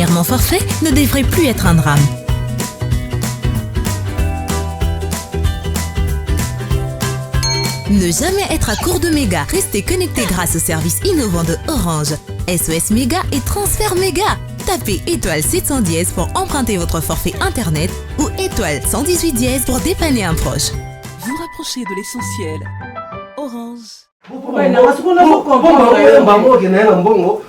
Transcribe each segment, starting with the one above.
devenir mon forfait ne devrait plus être un drame. Ne jamais être à court de mégas. Restez connecté grâce au service innovant de Orange. SOS Méga et Transfert Méga. Tapez étoile 710 pour emprunter votre forfait internet ou étoile 118 dièse pour dépanner un proche. Vous rapprochez de l'essentiel. Orange.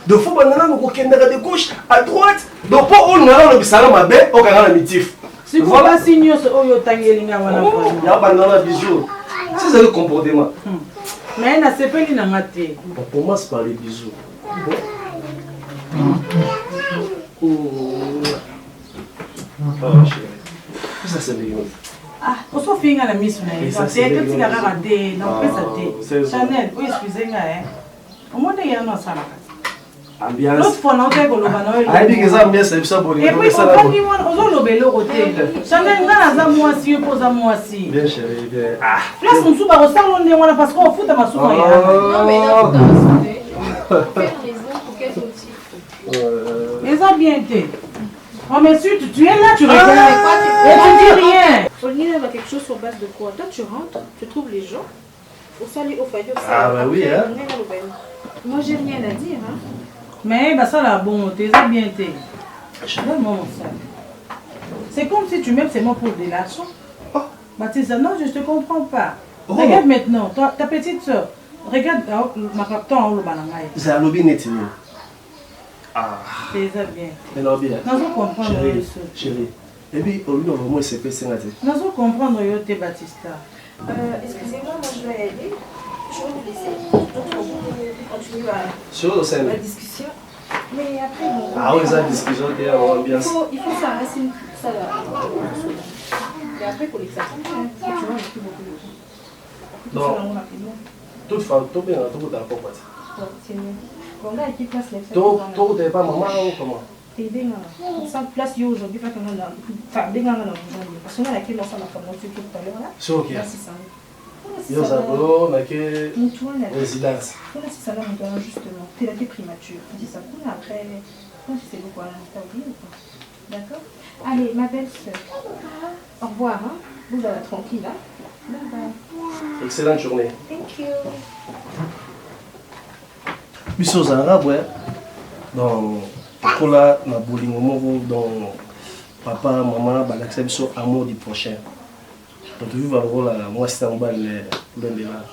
De fois, de gauche à droite. Donc, pour on a le salon à baie, on a le mitif. Si vous voilà signé ce Oyo Tangelinga, il y a pas de bisous. C'est ça le comportement. Mais il s'est pas dit n'a maté. Pour moi, c'est pas les bisous. Ça, c'est bien. Ah, on s'en fait la mission. C'est que tu as raté. Non, ça Chanel, oui, excusez-moi. Au moins, il y a un salon. Ambiance. L'autre fois, on a fait le ah, dit que ça ambiance, c'est ça pour les. Et puis, on va dire, on a le bélo côté. Chanel, on a la moi si, pose à moi si. Bien chérie, bien. Ah. Place mon sou, au salon, on a parce qu'on fout à ma sou. Non, mais là, faire raison pour quel motif? Les a bien été. Oh, mais tu es là, tu regardes. Et tu dis rien. Pauline va quelque chose sur base de quoi? Toi, tu rentres, tu trouves les gens. Au salut, au faillot, ah, bah oui, hein. Moi, j'ai rien à dire, hein. Mais bah, ça, la bonté, ça a bien été. Vraiment, ça. C'est comme si tu m'aimes seulement pour des l'argent. Oh. Baptiste, non, je ne te comprends pas. Oh. Regarde maintenant, ta petite soeur. Regarde ma captain au banangaï. C'est un lobby net. Ah. C'est ça bien. Mais non, bien. Nous comprendre. Chérie. Et puis, au lieu de moi, c'est passé. Nous comprendre, Yote Baptista. Excusez-moi, moi je dois y aller. Je vais vous laisser. Donc, on continue sur le scène. la discussion. Mais après, bon. Ah oui, ça, discussion, il y a une ambiance. Il faut ça reste ça là. Et après, pour l'examen, tu vois, il n'y a plus beaucoup de gens. Non. Toute femme, tout bien, tout dans le pot. C'est mieux. Bon, là, qui place les fesses. Tout n'est pas maman ou comment? Et bien, ça place aujourd'hui, pas comme on a. Enfin, bien, on a aujourd'hui. Parce qu'on a laquelle on s'en a comme on tout à l'heure là. C'est ok. Là, c'est ça. Yo, ça peut, mais que. Résidence. Voilà, c'est ça là, on doit justement. T'es là, t'es primature. C'est ça. Après, quand tu sais beaucoup à t'as oublié ou pas? D'accord? Allez, ma belle soeur. Au revoir, hein. Vous allez tranquille, hein. Bye bye. Excellente journée. Thank you. Biso aux Arabes, ouais. Donc, pour là, na bowling au donc papa, maman, bah l'accepte sur amour du prochain. Donc, tu vas voir là, moi c'est en bas le là.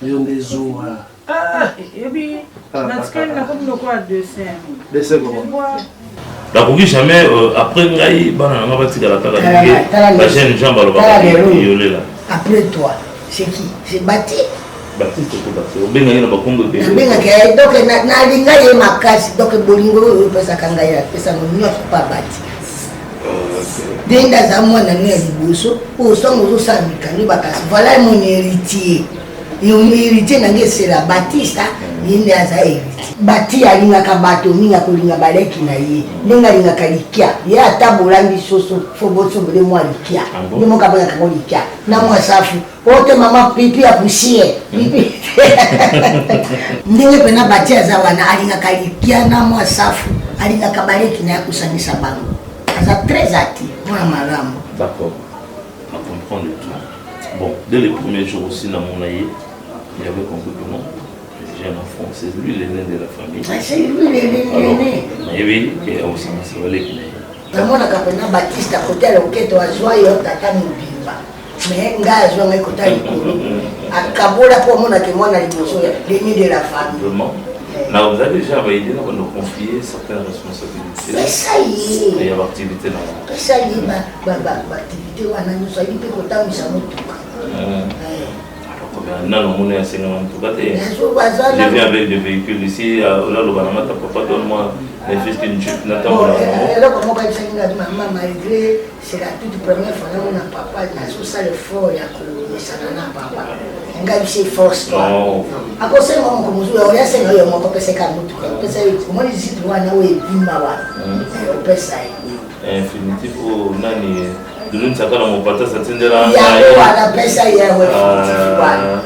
Ils ont des os. Ah, et puis, dans ce cas, il y a comme le quoi de scène. Des secondes. La conquête jamais après Ngaï, on va tirer la chaîne jambe à l'eau. Après toi, c'est qui? C'est Bati. Baptiste, c'est Baptiste. On a pas compris. Donc, na linga makasi. Donc, bolingo pesa kangaya pesa no pas Bati. Denda za mwana ni liboso, o songo zo samika ni bakasi. Voilà mon héritier. Mon héritier nange c'est la Baptiste. Yende aza héritier. Bati alinga kabato minga kolinga baleki na ye. Nenga linga kalikia. Ya tabolandi soso foboso bele mwa likia. Ni mo kabanga ka likia. Na mwa safu. Ote mama pipi ya pushie. Pipi. Ndenge pena Bati aza wana alinga kalikia na mwa safu. Alinga kabaleki na yakusanyisa bango. Aza très actif. Mwana malamu. D'accord. On comprend le tout. Bon, dès les premiers jours aussi dans mon aïe, il avait compris que non. J'ai un enfant, c'est lui l'aîné de la famille. Ah, c'est lui l'aîné. Et oui, il y a aussi un sévalé qui n'est. Namona kapena Baptiste à côté à l'enquête wa joie yo tata mubimba. Mais nga joie ngai kota likolo. Akabola pour mona ke mwana liboso ya l'aîné de la famille. Vraiment. Là, vous avez déjà aidé à nous confier certaines responsabilités. Mais ça y est. Et il y a l'activité là. Ça y est, activité wana nous ça yite kota misa motuka. Non, on est à 50 je viens avec des véhicules ici. Là, le Banama, papa, donne-moi les fils d'une chute. Alors, comment on va maman, malgré c'est la toute première fois que mon papa a sous ça le fort, il y a que papa. Un gars qui force. Non. À cause de moi, comme vous avez dit, mon papa c'est comme tout. Moi, je suis droit là où il est Bimbawa. On peut ça. Infinitif au Nani. De l'une sakala mon pata satindela ya pesa ya wewe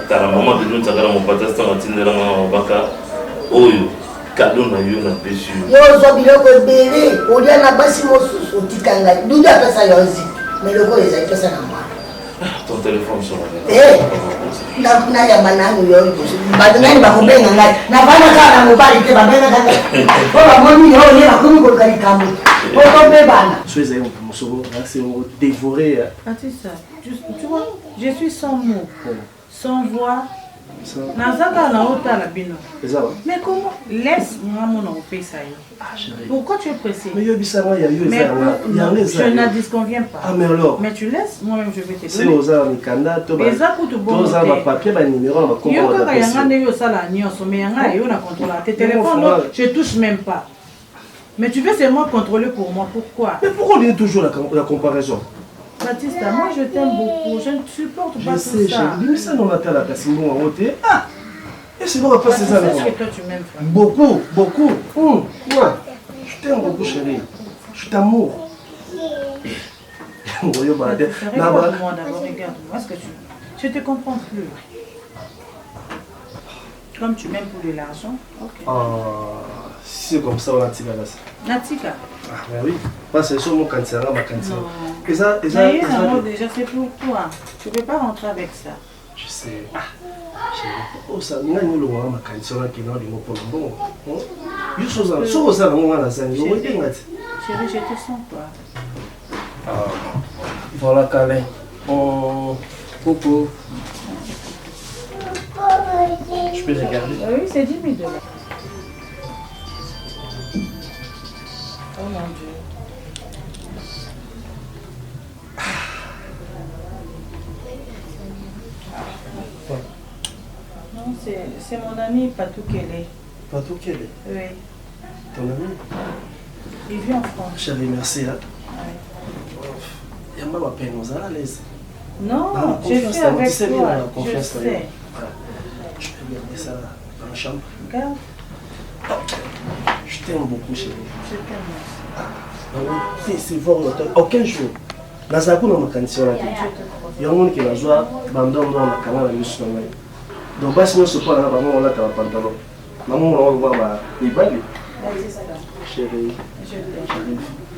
tara mama de l'une sakala mon pata sta satindela ma baka oyo cadeau na yo na péché. Yo zo biloko ebele olia na basi mosusu otika ngai dudu apesa yo nzi mais loko ezali pesa na mwana. Ton téléphone sonne. Nayamba nanu yo bato nani bakobenga ngai navanda kaka na mobali te babenga kaka po bamoni yo olie bakomi koluka likambo okobebana so ezali mosoko c'est dévoré. C'est ça. Tu vois, je suis sans mots, sans voix. Nazaka na otala bino. Mais comment laisse-moi mon opé ça. Pourquoi tu es pressé? Mais yo bisama ya yo je ne disconviens pas. Ah mais alors. Mais tu laisses, moi-même je vais te donner. C'est aux armes kanda to ba. To za ba papier ba numéro ba kombo. Yo kaka yanga nde yo sala nyonso mais yanga yo na contrôler tes téléphones, je touche même pas. Mais tu veux seulement contrôler pour moi, pourquoi? Mais pourquoi on dit toujours la comparaison? Batista, moi je t'aime beaucoup, je ne supporte pas tout ça. Je sais, mais ça non la place où on était. Ah. Et c'est bon on va passer ça. Est-ce que toi tu m'aimes pas? Beaucoup, beaucoup. Moi, je t'aime beaucoup chérie. Je t'amour. Regarde-moi d'abord, regarde-moi, est-ce que je te comprends plus. Comme tu m'aimes pour de l'argent, ok. Si c'est comme ça, on a tiré là. Natika. Ah, mais oui. Parce que c'est sur mon cancer, ma cancer. Et ça, déjà, c'est pour toi. Tu ne peux pas rentrer avec ça. Je sais. Ah, chérie. Ça, nous avons le ma cancer qui est dans le mot pour le bon. Il faut ça. Sur ça, on a la scène. Chérie, je te sens pas. Voilà, Calais. Coucou. Je peux regarder? Oui, c'est 10 000 $. Oh mon Dieu. Non, c'est mon ami Patou Kélé. Patou Kélé? Oui. Ton ami? Il vit en France. Chérie, merci. Oui. Il y a ma peine, on est à l'aise. Non, je suis avec toi. Je sais. Je peux garder ça dans la chambre. Regarde. Je t'aime beaucoup, chérie. Je t'aime. C'est fort, aucun jour. Dans la cour, on a candidat. Il y a un monde qui a joué, bandon, on a canal à l'issue. Donc, si on se prend là, on a un pantalon. Maman, on va voir les bagues. Chérie,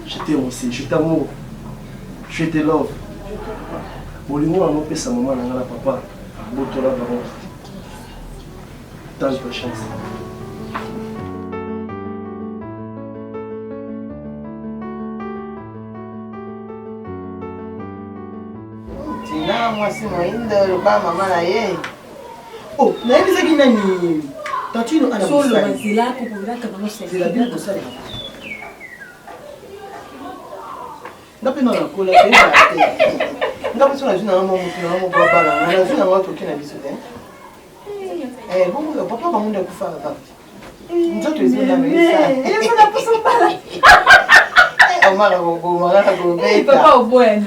je t'aime aussi, je t'amour. Je te love. Pour lui, on a fait sa maman, on a papa. Botola, baron. Tant de chance. Tina, moi c'est moindo, le bas maman là yé. Oh, n'a pas dit nani. Tantino ana solo bazila ko bula ka bango c'est la bien de ça. Ngapi na kola pe ba. Ngapi sona jina mama mutu na mama papa la. Na jina watu kina biso te. Bon, papa ba munda kufa ka. Nzoto ezina mesa. Ele na poso pala. Amara go mara go beta. Papa o bueno.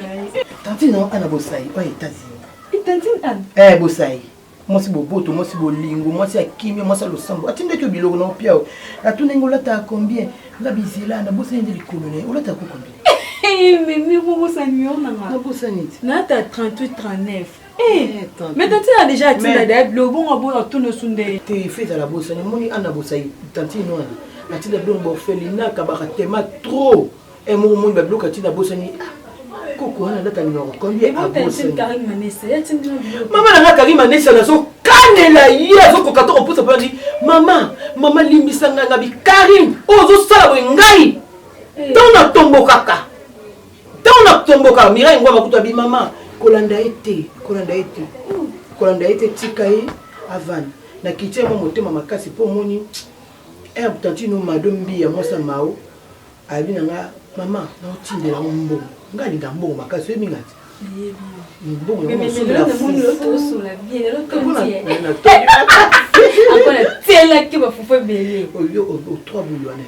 Tantino ana bosai, o États-Unis. Tantino ana. Bosai. Moi c'est boboto, moi c'est bolingo, moi c'est akimi, moi c'est le sambo. Atinde que biloko non piao. La tunengo là t'as combien? La bizela na bosa ndi likolone. Ola t'as combien? Mais vous ça nuit on a. Na bosa nit. Na t'as 38 39. Mais Tantino a déjà atteint le bon bon tout no sunde. T'es fait à la bosa, moni ana bosai. Tantino ana. La tinde blongo bofelina kabaka tema trop. Et mon monde ba bloka tinde bosa ni. Koko ana data numéro combien à bosa. Maman na Karim Manessa na so kanela ya zo kokato oposa pa ndi mama limbisanga na bi Karim ozo sala bo ngai tona tomboka mira ngwa makuta bi mama kolanda ete tika e avan na kitia mo motema makasi po moni Tantino madombi ya mosa mao abi nga mama na otindela mbongo ngali ndambongo makasi ebingati bon, mais le sur la vie, le après la qui va faire belé. Au 3 boulots on avait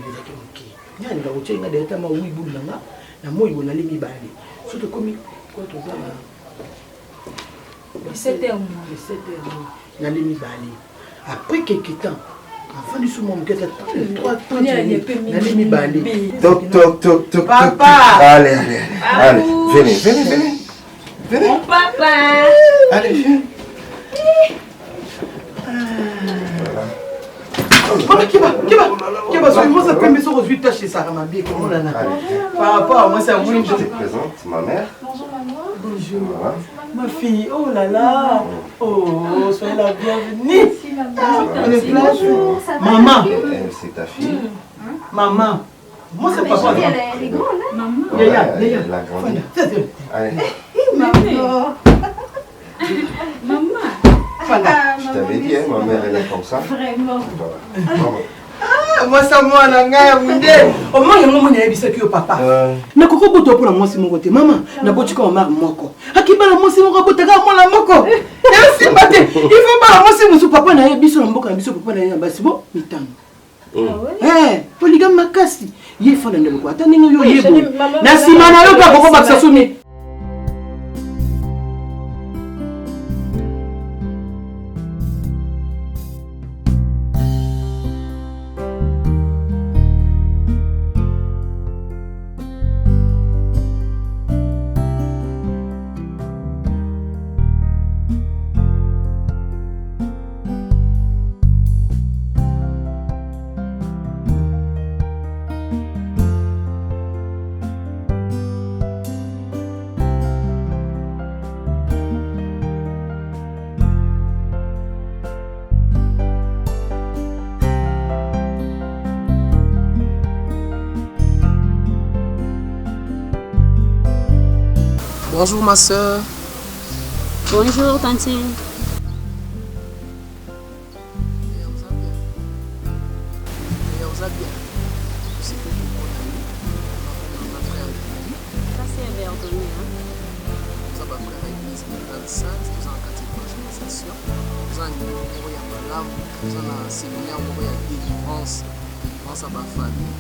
OK. Nani la route nga deta ma oui boulou nga na moi bona limi bale. Surtout comme quoi to za 7 heures. Na limi bale. Après quelques temps avant du sous mon guette 3 na limi bale. Toc. Papa. Allez. Venez. Mon papa. Allez, viens. Maman, qui va sur moi, ça peut me faire 8 tâches chez Sarah, ma bien, comment on a. Par rapport à moi, c'est un oui. Je te présente ma mère. Bonjour maman. Bonjour. Ma fille, oh là là. Oh, soyez la bienvenue. Merci maman. On est place. Ça va? Maman. C'est ta fille. Maman. Moi, c'est pas moi. Elle est grande, hein? Maman. Yaya. La grande. Allez. Maman. Maman. Je t'avais dit, hein, ma mère, elle est comme ça. Vraiment. Voilà. Moi, ça, moi, la gagne, mon Dieu. Au moins, il y a un moment où il y a un papa. Mais pourquoi vous êtes pour la moi, c'est mon côté? Maman, n'a pas dit qu'on m'a moko. À qui va la moi, c'est mon côté? Moi, la moko. Il faut pas la moi, c'est mon papa. N'a pas dit son moko, n'a pas dit son papa. N'a pas dit bon, mitan. Eh, polygame makasi. Il faut l'en quoi? Attendez, nous y est. Merci, maman, pas pourquoi pas ça soumis. Bonjour ma soeur. Bonjour tantine. Ça c'est un verre donné. Ça va faire une église 25, nous avons 4 évangélisation, nous avons un numéro de Malam, nous avons un séminaire de délivrance, délivrance à ma famille.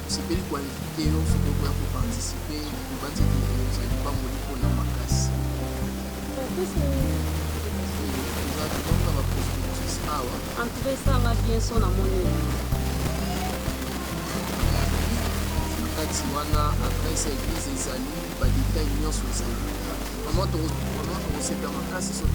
C'est pas pour inviter, il faut que vous participer, vous allez pas mourir pour la macasse. Entrer ça va bien son amour. Kati wana adresse ya église ezali badetail nyonso ezali mama tokosepela makasi so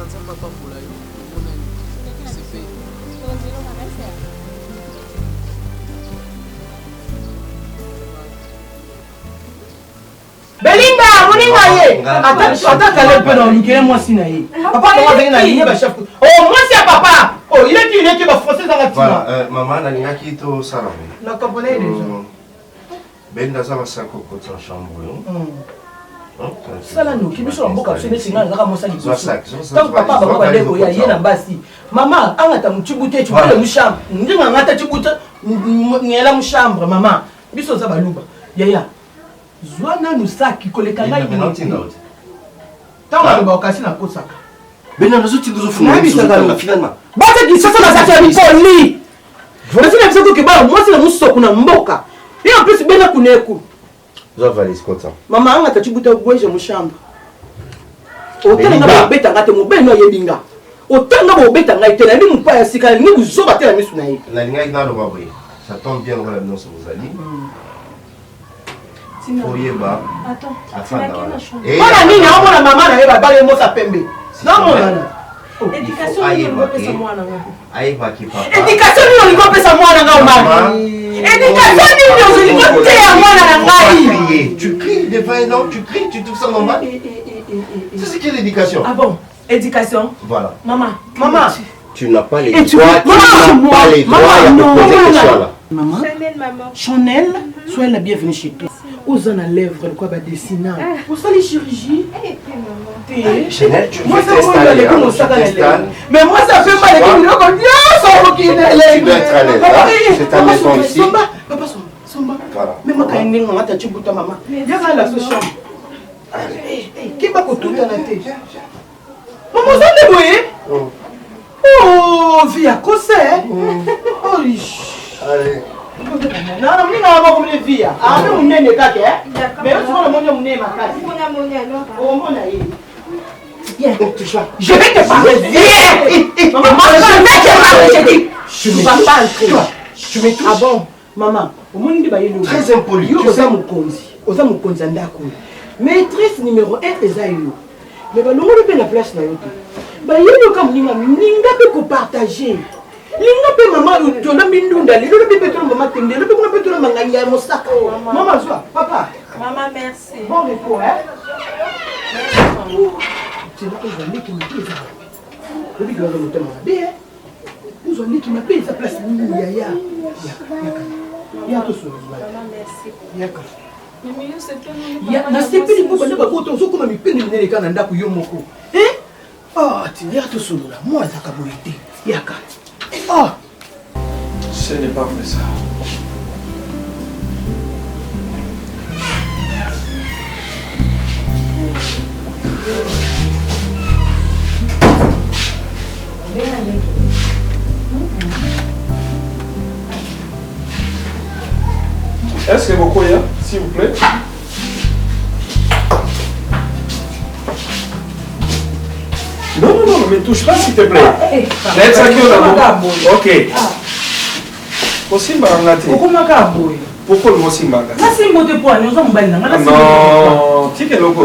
nzambe apambola yo omonani sepe Belinda, moninga ye. Attends, qu'elle peut dans le moi si naïe. Papa, comment venir na ligne chef. Oh, moi c'est papa. Oh, il est qui va forcer dans la team. Voilà, maman, na linga qui to salame. La comprenez déjà. Belinda ça va ça coco dans chambre. Ça là nous qui biso mboka c'est singa ngaka mosali. Tant papa ba ba leko ya yena basi. Maman, angata mutibute tu peux le chambre. Ndinga ngata tibute ngela mu chambre maman. Biso za baluba. Yaya. Zwana nous saki koleka ngai ni. Tant ba okasi na kosaka. Bena nazo tinduzo funa finalement. Bata ki sasa na saki ya poli. Voici la biso que ba moi c'est la musoko na mboka. Et en plus bena kuneku. Zo valise comme ça. Maman anga tachibuta bweje mu chambre. Otanga ba beta ngate mo beno yebinga. Otanga ba beta ngate na ni mpa ya sika ni kuzoba te na misu na yi. La linga ina lo babwe. Ça tombe bien dans nos allez. Foyeba. Attends. Voilà nini na mona mama na yeba bale mo sa pembe. Na mona. Éducation ni on peut sa mwana nga. Aïba qui papa. Éducation ni on peut sa mwana nga omani. Éducation ni on te ya mwana na ngai. Tu cries devant un homme, tu cries, tu trouves ça normal? C'est ce qu'est l'éducation. Ah bon? Éducation? Voilà. Maman. Tu n'as pas les droits. Tu n'as pas les droits à poser cette question-là. Maman. Chanel, sois la bienvenue chez toi. Osons la lèvre, quoi, va dessiner. Pour ça, les chirurgies. Chanel, tu moi, veux t'installer. Mais moi, ça fait mal. Tu dois être à l'aise. C'est ta maison ici. Papa, Somba. Mais moi, quand il y a un petit bout de maman, il y a la chambre. Qui va pour tout dans la tête? Maman, ça débrouille. Oh, vie à cause. Oh, allez. Non, non, non, non, non, vie. Ah, non, on est né kake. Mais on se voit mon nez ma case. Oh, mon aïe. Viens, je vais te parler. Viens. Maman, je vais te parler. Je ne vais pas entrer. Tu m'étoufes. Ah bon, maman, au monde de Bayelo. Très impoli. Tu es mon conzi. oza mokonzi ndako maîtresse numéro 1 eza yo mais balongoli mpe na place na yo te bayeyoka moninga ninga mpe kopartage linga mpe mama tolambi ndunda lelo lobi mpe tolo mama tende lobi kuna mpe tolo manganga ya mosaka mama zwa papa Maman, merci. bon repos hein tena ozaleki mapeza lobi kiwaza motema mabe ozaleki mapeza place nini yaya yaka yaka nasepeli mpo bana bakoto ozokoma mipende minene kaka na ndako yo moko ti ya tosolola mwa azaka boye te yaka Ce n'est pas vrai ça. Est-ce que beaucoup y a, s'il vous plaît? Non, non, non, ne me touche pas s'il te plaît. Let's go. Ok. Osimba ngati. Pourquoi le Osimba ngati? Non, tika eloko.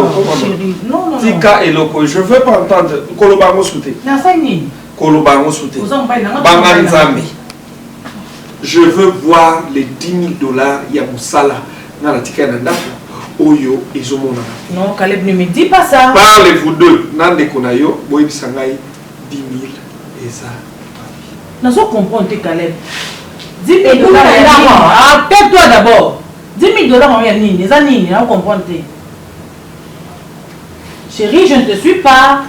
Non. Tika eloko, je veux pas entendre Kolobango souté. Kolobango souté. Banga Nzambi. Je veux voir les $10,000 ya musala na la tika na ndako. Oyo ezomona. Non, Caleb ne me dis pas ça. Parlez-vous deux. Nande konayo, boy bisangai 10 000 eza. Nazo comprendre Caleb. 10 000 $. Appelle-toi d'abord. 10 000 $, il y a nini. Les années, on comprend. Chérie, je ne te suis pas.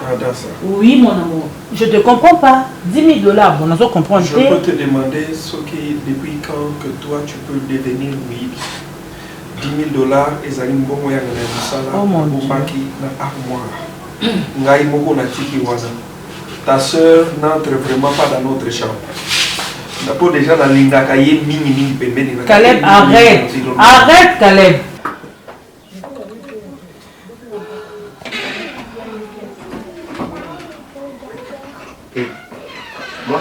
Oui, mon amour. Je ne te comprends pas. 10 000 $, bon, nazo comprendre. Je peux te demander ce qui, depuis quand que toi tu peux devenir oui. 10 000 $, ezali mbongo ya ngana musala obaki na armoire ngai moko na tiki waza ta sœur n'entre vraiment pas dans notre chambre d'abord déjà na lingaka ye mingi pembeni na Caleb, arrête Caleb. Moi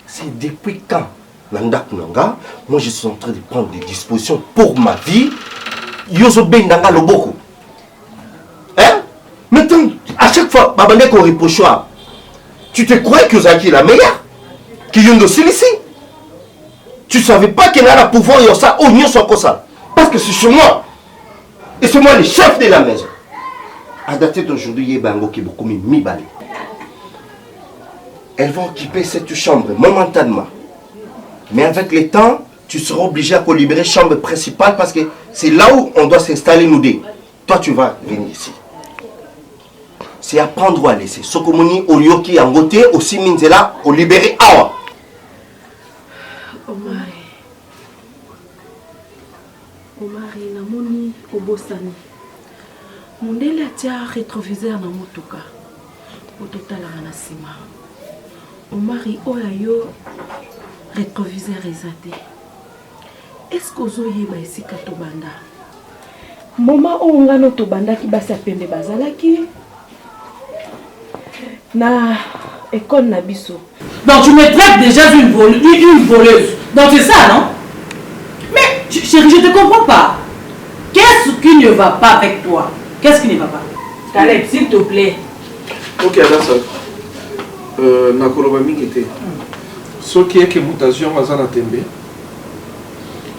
c'est depuis quand moi je suis en train de prendre des dispositions pour ma vie. Yozo bendanga loboko. Hein? Maintenant, à chaque fois, babane ko reprochoir. Tu te croyais que Zaki est la meilleure? Qui vient de ici? Tu savais pas qu'elle a le pouvoir et ça, oh, n'y soit comme ça. Parce que c'est chez moi. Et c'est moi le chef de la maison. À dater d'aujourd'hui, il y a Bango qui est beaucoup mis balé. Elles vont occuper cette chambre momentanément. Mais avec le temps, tu seras obligé à libérer la chambre principale parce que c'est là où on doit s'installer nous deux. Toi, tu vas venir ici. C'est à prendre ou à laisser. Sokomoni, Olioki, Angote, aussi Minzela, au libérer Awa. Omari, namoni, obosani. Mondele atia rétroviseur na motoka. Ototala na sima. Omari, oyayo. Rétroviseur ezate. Est-ce que vous avez ici katobanda? Moment où on a notre banda qui basi apende bazalaki na école na biso. Donc tu me traites déjà d'une voleuse. Donc c'est ça, non? Mais chérie, je te comprends pas. Qu'est-ce qui ne va pas avec toi? Qu'est-ce qui ne va pas? Caleb, s'il te plaît. Ok, Adassa. Nakoloba mingete. Ce qui est que mutation mazana tembe.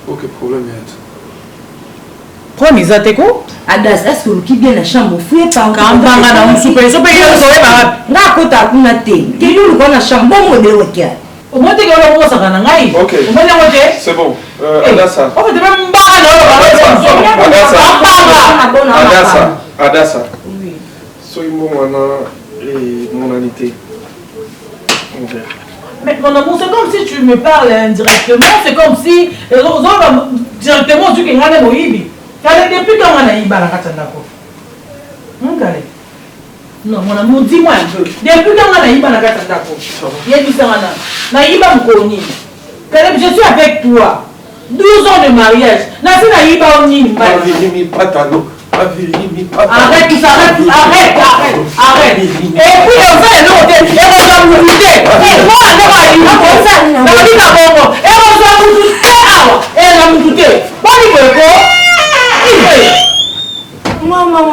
Aucun problème est. Quoi, Mizateko? Adas, est-ce que vous quittez bien la chambre? Vous fouillez pas. Quand on a un souper, ça peut y aller. N'a pas de thé. Quel est le bon chambre? Bon modèle, ok. Au moins, tu as un ça. Ok. C'est bon. Adassa. Adassa. Oui. Soyez mon anité. Mais mon amour, c'est comme si tu me parles indirectement, c'est comme si directement tu es un moïbi. Depuis quand on a eu la katandako? Non, mon amour, dis-moi un peu. Depuis quand on a eu la katandako? Il y a du sarana. Naïba Mkoni. Je suis avec toi. 12 ans de mariage. Naïba Mkoni. Arrête tout ça, arrête. Et puis on fait l'autre, et on va vous douter. Et moi, on va vous douter. la moutouté. Boni Boyko. Maman.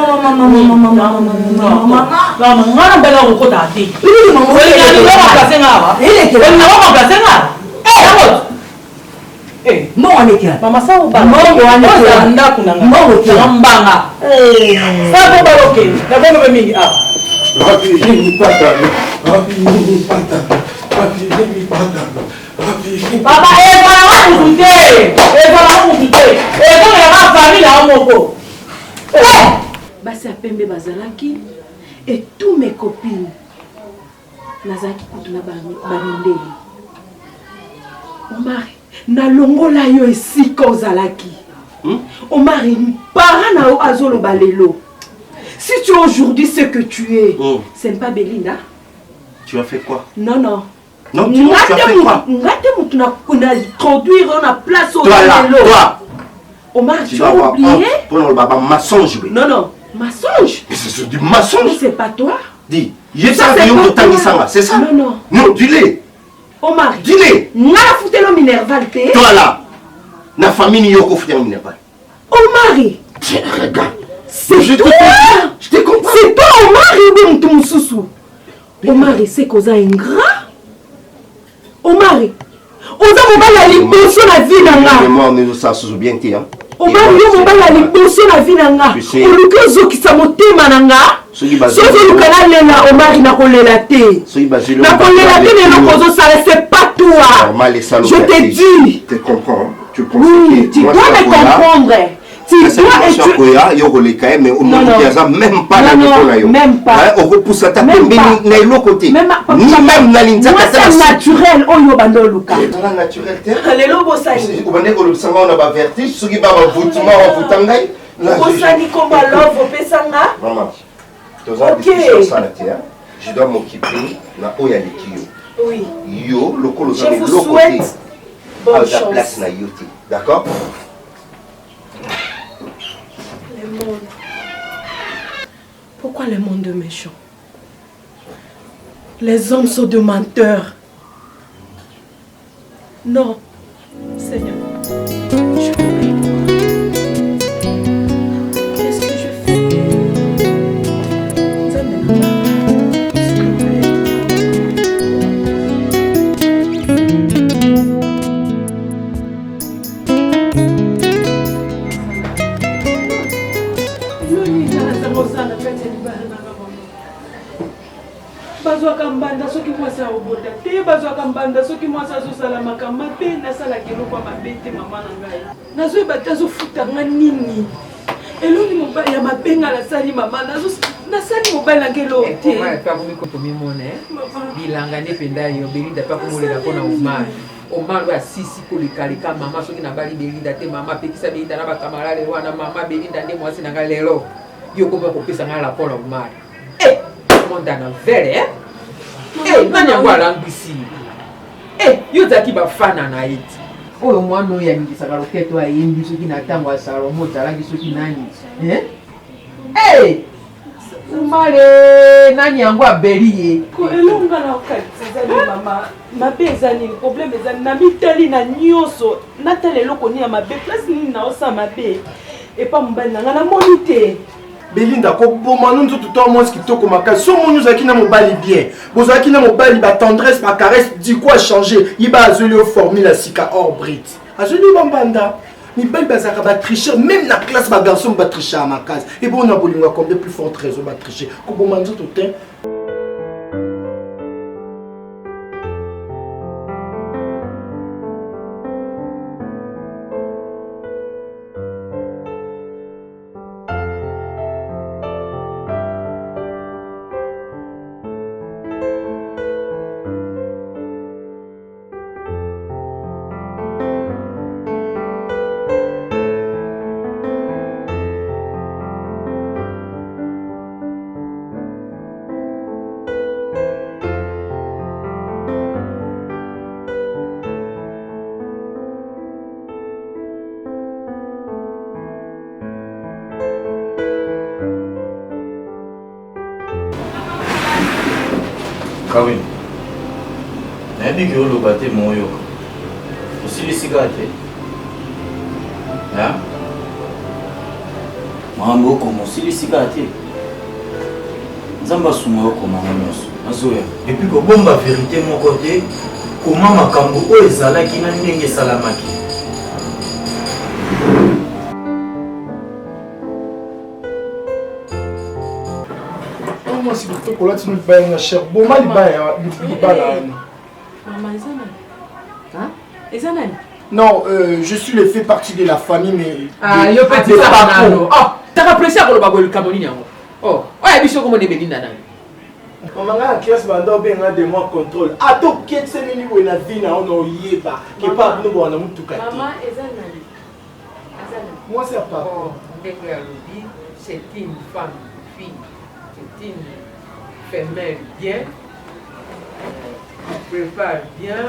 Mama sa uba. Basi apembe bazalaki et tous mes copines nazaki kutuna banondeli Omari na longola yo esika ozalaki Omari para na o azolo balelo. Si tu es aujourd'hui ce que tu es, c'est pas Belinda. Tu as fait quoi? Non. Non, tu as fait quoi? On a introduire on a place au balelo. Toi. Omar, tu as oublié? Pour le baba mensonge. Non, mensonge. Mais c'est du mensonge. C'est pas toi. Dis, c'est ça? Non. Non, dis-le. Omar, dis-le. N'a foutu le minerval. Toi là, la famille n'y a pas foutu le minerval. Omar, regarde. C'est toi. Je te comprends. C'est toi, Omar, ou Moussou. Omar, c'est cause ingrat. Omar, oza mobala liboso na vie na nga. Moi on est ça sous bien ti hein. Omar yo mobala liboso na vie na nga. Oluki ozokisa motema na nga. Soki oluka na lela Omar na kolela te. Na kolela te ne lokozo ça c'est pas toi. Je te dis. Tu comprends? Tu comprends? Oui, tu dois me comprendre. Tu dois être mais on ne même pas la même pas. On repousse ta côté. Même c'est naturel oyo bando luka. Naturel te. Lelo bosani. Obane ko lusanga on a vertige soki ba voutima wa vutangai. Bosani komba love pesanga. Maman. Toza discussion ça la terre. Je dois m'occuper na oya likio. Oui. Yo lokolo za le côté. Bonne chance. À la place na yoti. D'accord? Pourquoi le monde est méchant? Les hommes sont de menteurs. Non, Seigneur, je prie. Qu'est-ce que je fais? bazwaka mbanda soki mwasi aobota te bazwaka mbanda soki mwasi azosala makambo te nasalaki eloko ya mabe te mama na ngai nazoyeba te azofutanga nini elongi mobali ya mabenga nasali mama nasali mobali na ngelo te bilanga nde mpenza yo Belinda mpe akomolela mpona Omar oyo asisi kolekaleka mama soki nabali Belinda te mama apekisa Belinda na bakamarale wana mama Belinda nde mwasi na ngai lelo yo koba kopesa ngai laport na Omar mondana vere nani yango alangwisi yo ozalaki bafana na ye ti oyo mwana oyo yamikisaka loketo ayembi soki na ntango ya Salomo ozalaki soki nani umale nani yango abeli ye elonga na okalitisa ezali mama mabe eza nini probleme eza na mitali na nyonso natala eloko nini ya mabe place nini naosa mabe epa mobali na nga namoni te Belinda koboma nunzu tuto moins kitoko makasi so moni ozaki na mobali bien bozaki na mobali ba tendresse ba caresse dit quoi changer iba azeli o formule sika hors brite azeli bambanda mibali bazaka ba tricher même na classe ba garçon ba tricher à ma case et bon on a bolinga combien plus forte raison ba tricher koboma nunzu tuto Kawin, nayebi ke oloba te moyo osilisi kaka te makambo okoma osilisika te nzambe asunga okomanga nyonso nazoya epuis kobomba vérité moko te koma makambo oyo ezalaki na ndenge esalamaki. Moi, si vous faites que tu nous payes un cher, bon, mal, non, je suis le fait partie de la famille, mais. Ah, yo petit ça. Oh, t'as apprécié à le Cameroun. Oh, ouais, bicho comment on est béni nana. Maman a qui est bandant bien de moi contrôle. A to quête c'est mini où la vie na on y pas. Que pas nous on a tout cas. Maman ezanali. Moi c'est pas. C'est une femme, fille. C'est une femelle bien, prépare bien,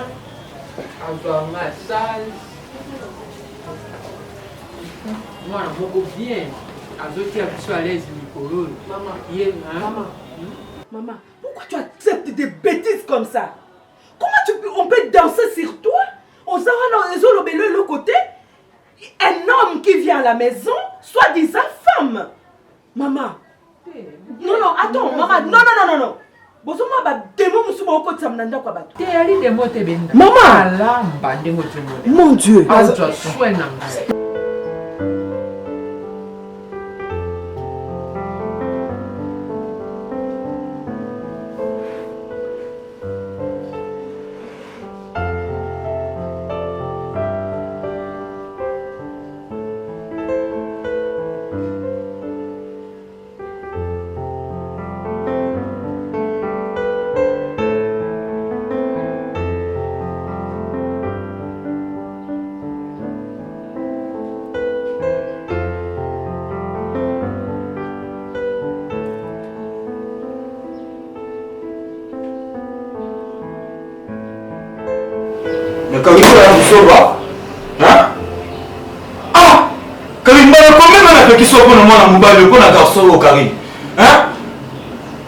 avoir un massage. Moi, je bien. Azoki à l'aise, Nicolo. Maman, pourquoi tu acceptes des bêtises comme ça? Comment on peut danser sur toi? On s'en va dans le côté. Un homme qui vient à la maison, soi-disant femme. Maman. Non, attends, maman, non. Bozoma ba démon musuba oko tsamnanda kwa bato. Te ali démon te benda. Maman, mon Dieu.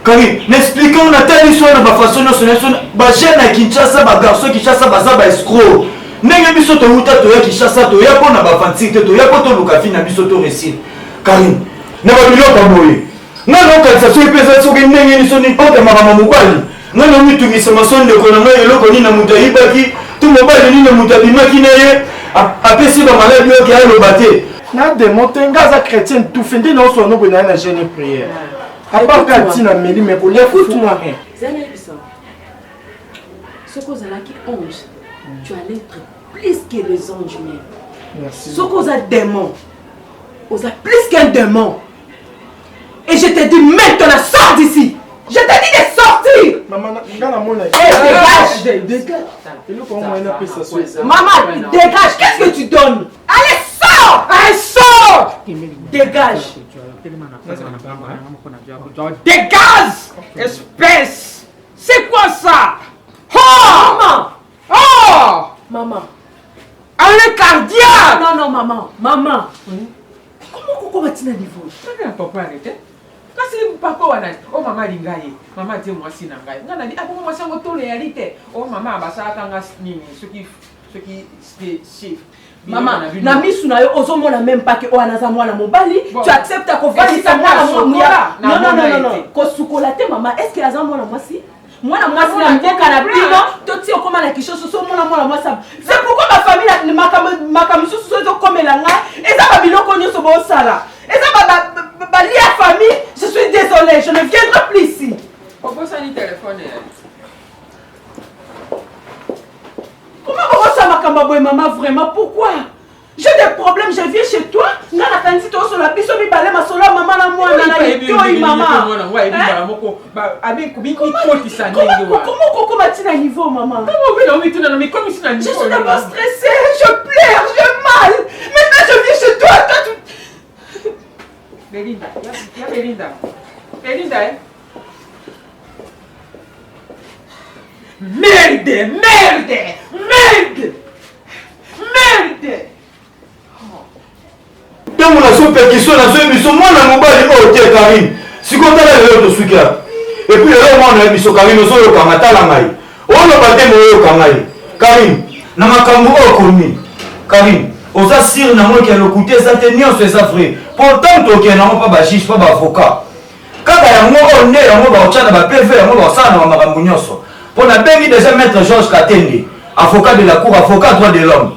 Karim, n'expliquons la telle histoire de ma façon de jeune à Kinshasa, ma garçon Kinshasa, ma escroc. N'est-ce pas que tu as Kinshasa, tu as pas fancy, tu as pas ton café, tu as pas ton récit. Karim, n'a pas mis l'autre boy. Non, quand ça se fait, ça se n'est ni son époque, ma maman mobile. Non, tu me dis, ma son de Konanga, et l'autre, ni na Moutaï Baki, tout mobile, ni na Moutaï Makinaye, après c'est dans ma lèvre qui a le batté. Na démonté un gaz chrétien tout fait dans son nom pour une jeune prière. À part quand il a mis mais pour l'écoute-moi. Ce qu'on a qui ange, tu as l'être plus que les anges même. Merci. Ce qu'on a démon, on a plus qu'un démon. Et je te dis maintenant, sors d'ici. Je te dis de sortir. Maman, dégage. Maman, dégage. Qu'est-ce que tu donnes? Allez, sors. Allez, sors. Dégage. Dégage, espèce. C'est quoi ça? Oh, maman. Oh, maman. Allez, cardiaque. Non, maman. Comment tu as niveau? Kasi papa wana o mama lingaye mama te mwasi na ngai ngana di apo mwasi ngo to réalité o mama abasa kanga nini soki chef maman na misu na yo ozomona même pas que o anaza mwana mobali tu acceptes à kovalisa mwana non ko sukola te maman est-ce que aza mwana mwasi mwana mwasi na mboka na bino to ti okoma na kishoso so mwana mwasi c'est pourquoi ma famille makamusu so zo komela nga eza ba biloko nyoso bo sala eza ba lia famille. Je suis désolée, je ne viendrai plus ici. Pourquoi ça n'y téléphone? Comment ça m'a maman vraiment? Pourquoi? J'ai des problèmes, je viens chez toi. Nana kanti to sur la piste mi balé ma sola maman na moi nana toi maman. Comment tu es niveau maman? Je suis d'abord stressée, je pleure, j'ai mal. Maintenant je viens chez toi, toi tu... Belinda, Belinda, Merde. Tant mon asso percussion na zo biso mwana mobali o te Karim. Sikota la lelo to suka. Et puis là mwana biso Karim zo yo kamatala ngai. O lo bate mo yo kangai. Karim, na makambo o komi. Karim, oza sire nango ke lokuta eza te nyonso eza vrai pourtant tokende nango mpa bajuge mpa baavocat kaka yango oyo nde yango baotya na bapv yango baosala na bamakambo nyonso mpo nabengi déjà maître Georges Katende avocat de la cour avocat droit de l'homme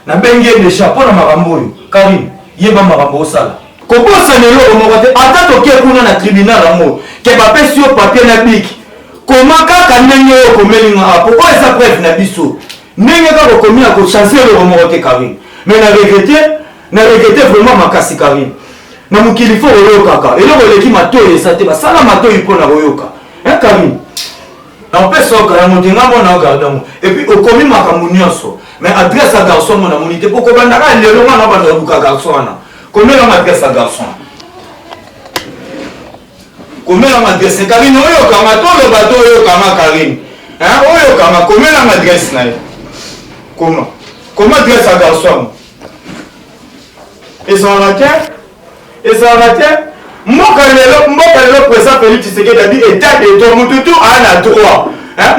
nabengi ye déjà mpo na makambo oyo Karine yeba makambo osala kobosana eloko moko te ata toke kuna na tribunal yango ke bapesi yo papier na biki koma kaka ndenge oyo komelinga apo oyo eza preuve na biso ndenge kaka okomi na kochanse eloko moko te Karine mais na regrete vraiment makasi Karine na mokili fo oyokaka eloko eleki matoyi eza te basala matoyi mpo na koyoka Karine naopesa oka yango te nga mona ogarde yango epuis okomi makambo nyonso mais adresse ya garçon mo namoni te po kobandaka lelo nga na banda oluka garçon wana komelanga adresse ya garçon komelanga adresse Karine oyokanga to oloba to oyokanga Karine oyokanga komelanga adresse na ye koma adresse ya garçon ezalaka te mboka lelo président Félix Tshisekedi abi état de droit mututu ana droit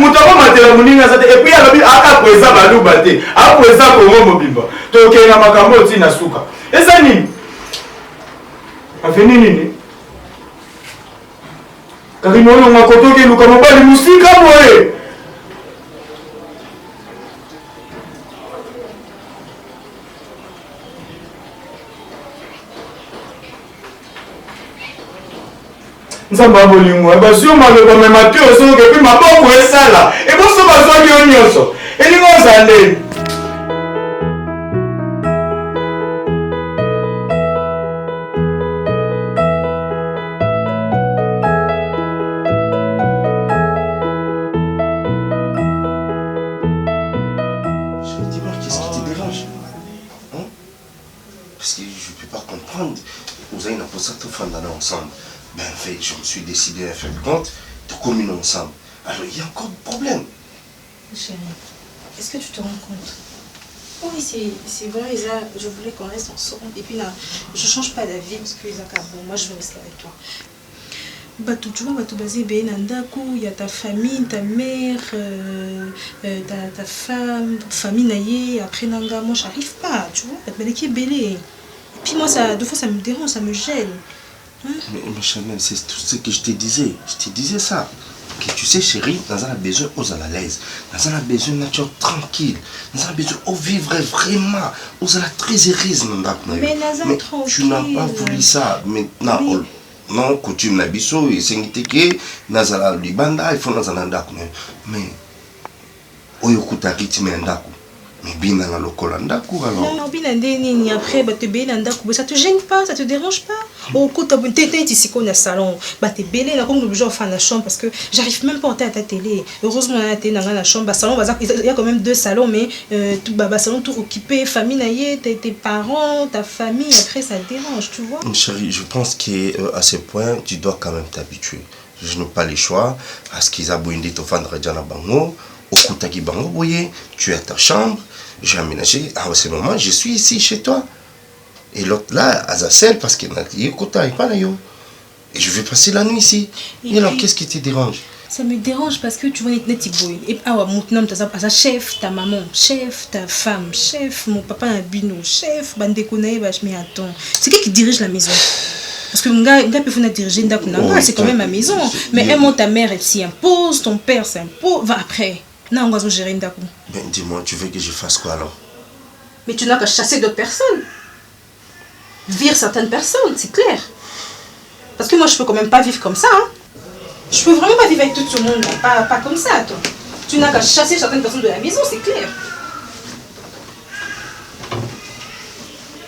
mutu akomatela moninga aza te epuis alobi aka président baluba te aprésident Kongo mobimba tokende na makambo oyo ntina suka eza nini afeni nini Karine olonga kotoki luka mobali musika boye nzamba bolingo basio maloba mema te osoke epuis maboko esala eboso bazwaki yo nyonso elingo oza ndeni ensemble. Ben en fait, je me suis décidé à faire compte de communer ensemble. Alors il y a encore des problèmes. Chérie, est-ce que tu te rends compte? Oui, c'est vrai, Isa, je voulais qu'on reste ensemble. Et puis là, je change pas d'avis parce que Isa, bon, moi je veux rester avec toi. Bah, tu vois, tu basé bien il y a ta famille, ta mère, ta femme, famille naïe, après Nanga, moi j'arrive pas, tu vois, elle est belle. Et puis moi, ça, deux fois ça me dérange, ça me gêne. Hein? Mais Chanel, c'est tout ce que je te disais. Je te disais ça. Que tu sais, chérie, nous avons besoin aux à l'aise. Nous avons besoin de nature tranquille. Nous avons besoin de vivre vraiment. Aux à la très heureuse. Mais tu n'as pas voulu ça. Maintenant, non, coutume na biso, et c'est que nous avons libanda, il faut nous avons mais oyokuta rythme ndako. Mais bien dans le colandaku alors. Non, bien nini après bah te bien nandaku, ça te gêne pas, ça te dérange pas. Au coup t'as une tête ici qu'on a salon, bah t'es belle là comme le genre faire la chambre parce que j'arrive même pas à ta télé. Heureusement la télé dans la chambre, bah salon il y a quand même 2 salons mais tout bah salon tout occupé, famille naïe, tes parents, ta famille, après ça te dérange, tu vois. Chérie, je pense qu'à ce point tu dois quand même t'habituer. Je n'ai pas le choix parce qu'ils ont boindé ton fan de Djana Bango. Au Koutaki Bango, voyez, tu es à ta chambre, j'ai aménagé, à ce moment, je suis ici chez toi. Et l'autre là, à Zassel, parce qu'il n'a pas là. Et je vais passer la nuit ici. Et alors, qu'est-ce qui te dérange? Ça me dérange parce que tu vois, et mon ta chef, ta maman, chef, ta femme, chef, mon papa a bino, chef, bandekounaï, mais attends, c'est qui dirige la maison? Parce que mon gars peut faire diriger c'est quand même ma maison. Mais elle, ta mère, elle s'y impose, ton père s'impose, va après. Non, on va gérer Ndaku. Ben dis-moi, tu veux que je fasse quoi alors? Mais tu n'as qu'à chasser d'autres personnes. Vire certaines personnes, c'est clair. Parce que moi, je peux quand même pas vivre comme ça. Hein. Je peux vraiment pas vivre avec tout ce monde. Pas comme ça, toi. Tu n'as qu'à chasser certaines personnes de la maison, c'est clair.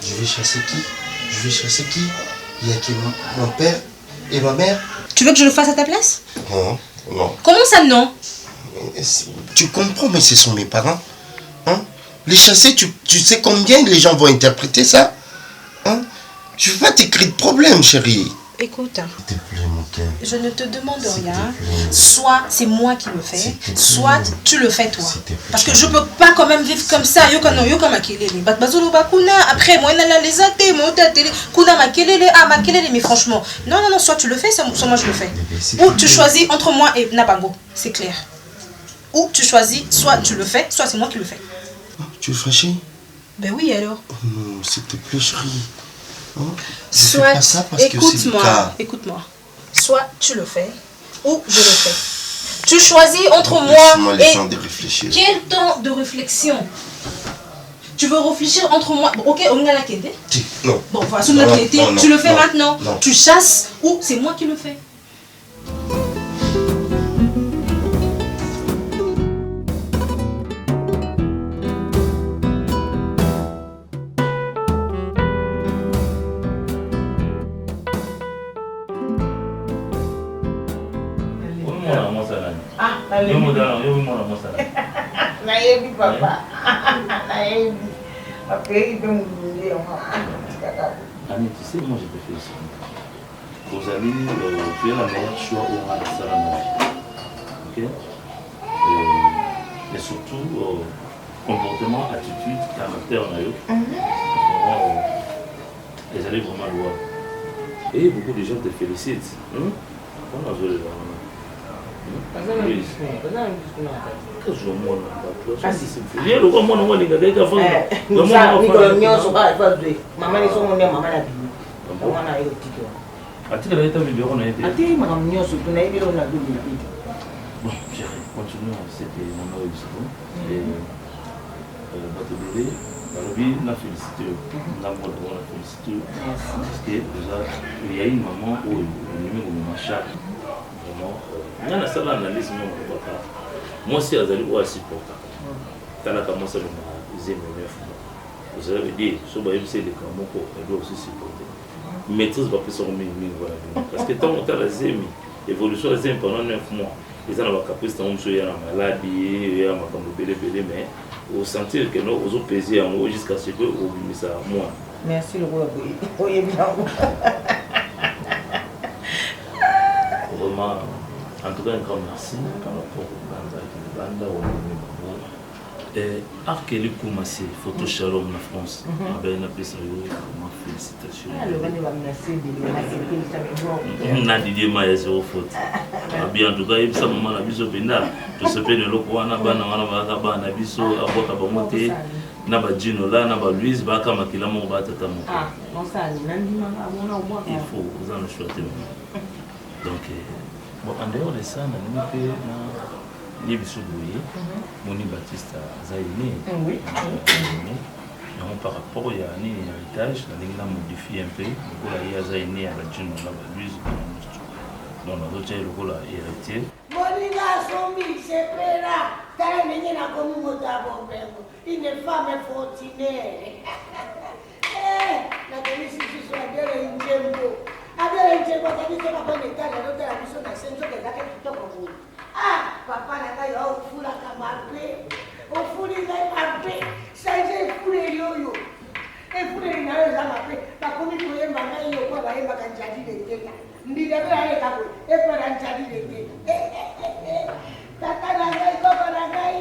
Je vais chasser qui? Je vais chasser qui? Il y a qui? Mon père et ma mère? Tu veux que je le fasse à ta place? Non, non. Comment ça, non? Tu comprends, mais ce sont mes parents. Hein? Les chasser, tu sais combien les gens vont interpréter ça? Hein? Je ne veux pas te créer de problème, chérie. Écoute, s'il te plaît, mon cœur. Je ne te demande rien. Soit c'est moi qui le fais, soit tu le fais toi. Parce que je ne peux pas quand même vivre comme ça. Après, moi, mais franchement, non, soit tu le fais, soit moi je le fais. Ou tu choisis entre moi et Nabango, c'est clair. Ou tu choisis, soit tu le fais, soit c'est moi qui le fais. Tu es fâché? Ben oui, alors. Non, s'il te plaît, chérie. Hein? Je Soit, fais pas ça parce que c'est le cas. Écoute-moi. Soit tu le fais, ou je le fais. Tu choisis entre moi Laisse-moi le et... temps de réfléchir. Quel temps de réflexion? Tu veux réfléchir entre moi? Bon, ok, on a la quête. Non. Bon, voilà, tu le fais maintenant. Non. Tu chasses ou c'est moi qui le fais? Nayebi papa. Nayebi. Après, il peut me brûler. Annie, tu sais, moi je te fais ça. Vous allez faire la meilleure choix au rang de Salamandre. Ok? Et surtout, comportement, attitude, caractère, les allez vraiment loin. Et beaucoup de gens te félicitent. On a vu les gens. Moi aussi, elle allait voir supporter. Quand elle a commencé à me dire, vous allez dire, si vous avez des camons, elle doit aussi supporter. Maîtrise va plus son voilà. Parce que tant que tu as l'évolution des pendant 9 mois, les gens n'ont pas capace de la maladie, il y a un mais au sentir que nous avons pesé en haut jusqu'à ce que vous avez ça à moi. Merci le roi. Vraiment, en tout cas, un grand merci par rapport au Banda, au Arkeli Koumassi, photo Shalom en France. Ben, félicitations. Nandi Maya zéro faute. Bien, en tout cas, il ça maman la biso benda. Je sais pas de l'okwana bana wana bana biso aboka bamote. Naba Gino là, naba Louise, baka makila mo ba tata mo. Ah, non ça, nandi manga mona au il faut vous en choisir. Donc, bon, en dehors de ça, on a fait les Bissoubouyé, Moni Baptiste Zaïné. Oui. Par rapport à un héritage, on a modifié un peu. Il y a Zaïné à la Gino, là, Louise, dans l'autre, il y a héritier. Moninga Sombi, c'est là. T'as mené la communauté à Bombego. Une femme fortunée. La communauté sur la guerre est une jembo. Avec un jembo, t'as dit que ma bonne état, l'autre a mis son accent sur les gars qui t'ont compris. Ah, papa n'a pas eu un fou la camarade. Au fou des gars, ça y est, fou les yo-yo. Et fou les gars, ça m'a fait. Par contre, il faut y avoir un yo, quoi, il y a un jadi de tête. Ndi de aller à et pour un jadi de tête. Tata n'a pas eu comme un gars.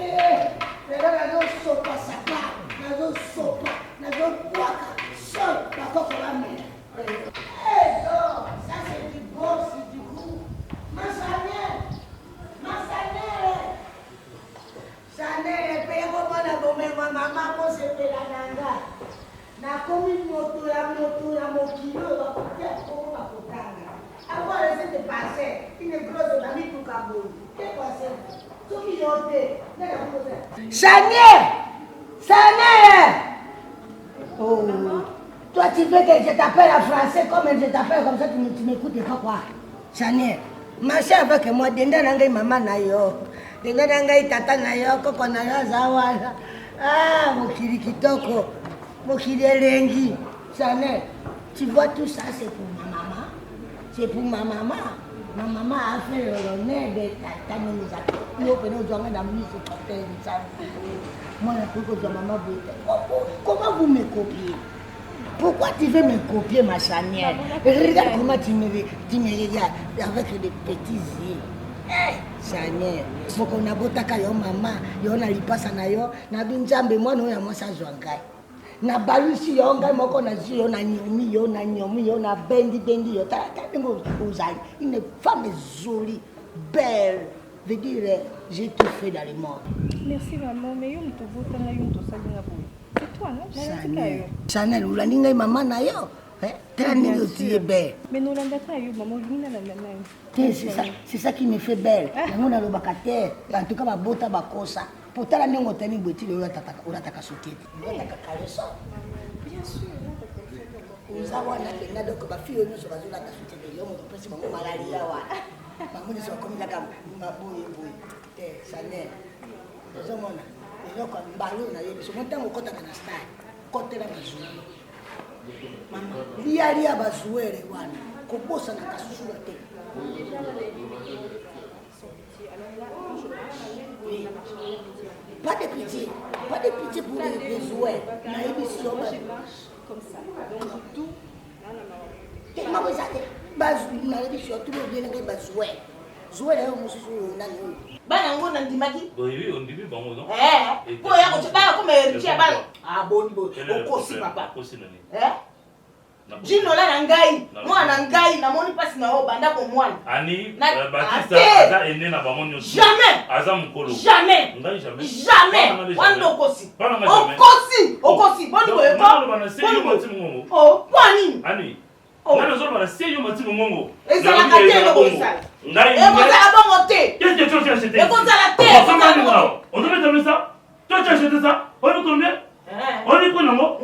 Mais là, la zone sopa, ça part. La zone sopa, la zone poaka. Seul, la coque la main. Eh non, ça c'est du bon, c'est du goût. Massanel, Chanel, paye comme on a gommé ma maman pour se faire la nanga. Na commune moto, la mokilo, va faire comment va faire. Avoir laissé te passer, une grosse amie pour Kaboul. Qu'est-ce que c'est? Tout qui est Chanel! Oh! Toi, tu veux que je t'appelle en français comme je t'appelle comme ça, tu m'écoutes pas quoi? Chanel, marchez avec moi, denda nangai maman na yo. Denda nangai tata na yo, koko na yo zawala. Ah, mokili kitoko. Mokili elengi. Chanel, tu vois tout ça, c'est pour ma maman. C'est pour ma maman. Ma maman a fait l'honneur de tata nous a. Nous prenons dans la musique pour faire des choses. Moi, je peux que maman vous. Comment vous me copiez? Pourquoi tu veux me copier, ma Chanel? Regarde comment tu me regardes avec des petits yeux. Hey, Chanel, faut qu'on a botaka yo maman, yo na lipasa na yo, na binjambe moi no ya moi sa joangai. Na balusi yo ngai moko na zi yo na nyomi yo na bendi yo ta ngo uzali. Une femme jolie, belle. Veut dire j'ai tout fait dans le monde. Merci maman, mais yo mto botanga yo mto salinga boy. C'est toi, non? Chanel, olandi ngai mama na yo. Tela ndenge otie belle. Mais nolanda ta yo, maman, je n'ai pas C'est ça qui me fait belle. Yango nalobaka te. En tout cas, babota bakosa. Po tala ndenge otami bweti lelo olataka soki. Olataka kaleso. Bien sûr. Oza wana benga donc bafille oyo nyonso bazolata soki yo moto mpesi bango malaria wana. Bango nyonso bakomi kaka maboye boye. Te Chanel. Ozomona. Eloko mbalo na yebiso. Motango okotaka na style. Kotela bazulu. Mama, lia bazuere wana. Kobosa na kasusula te. Pas de pitié pour les jouets. Naïbisi comme ça. Donc tout, tellement vous avez naïbisi tout le bien les bazouets. Jouer là on se joue nani. Bana ngona ndimaki? Oui, on dit bon non. Pour ya ko tibala ko meritia bana. Ah boni okosi papa. Jino la na ngai, mwana ngai na moni pasi na o banda ko mwana. Ani Baptiste aza ene na bango nyonso. Jamais. Aza mukolo. Jamais. Ngai jamais. Jamais. Wanda okosi. Okosi. Boni boye ko. Oh, kwani? Ani. Ngana zo bana seyo mati mongo. Ezala katelo ko sala. Ngai. Ezala bongo te. Qu'est-ce que tu as acheté? Ezala te. On devait donner ça. Toi tu as acheté ça? On est combien? On est quoi nango?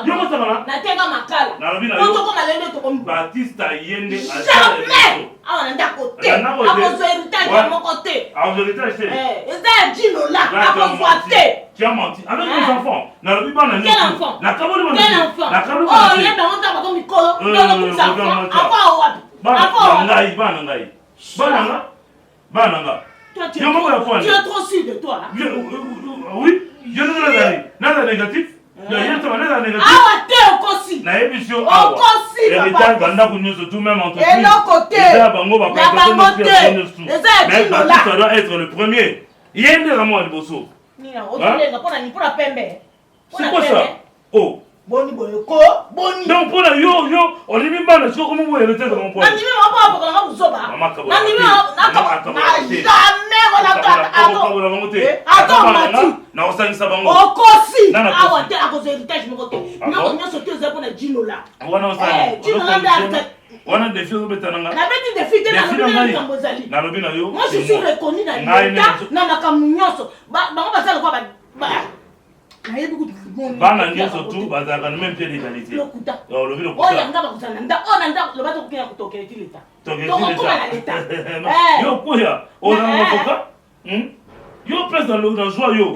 Yoko sabana. Na teka makala. Na lobi na yo. Otoko na lendo to kom Baptiste yende a. Jamais. Awana ndako te. Akozo héritage ya moko te. Akozo héritage te. Eza jino la. Akozo te. Tu as menti avec nos enfants. Na lobi bana ni. Quel enfant? Na kaboli bana. Quel enfant? Na kaboli bana. Oh, yenda onta ba ko mikolo. Ndoko kumsa. Afa wapi? Bana ngai. Bana nga. Toi, tu es trop sûr de toi. Oui, je ne suis pas négatif. Ah, tu es aussi. Héritage banda kunyoso tout même entre et l'autre côté. Mais Baptiste doit être le premier. Yende la moi liboso. C'est quoi ça? Oh. Boni. Donc pour la yo, on lui met pas comment vous héritez de mon point. Nani mi mwa kwa kwa kuzoba. Nani mi na osangisa bango. Okosi. Awa te akozo héritage moko te. Nyoko nyoso te za pona jino la. Wana osanga. Jino la ndate. Wana défi au betananga. Na beti défi te na lobi na mbozali. Na lobi na yo. Moi je suis reconnu dans l'état na makamunyoso. Bango basala kwa ba. Bana nyonso tu bazaka na même pied d'égalité. Oh le oh yanga bakusana nda lo bato kukia kutokea leta. Tokea leta. Yo koya, on a avocat. Yo place dans le joyau.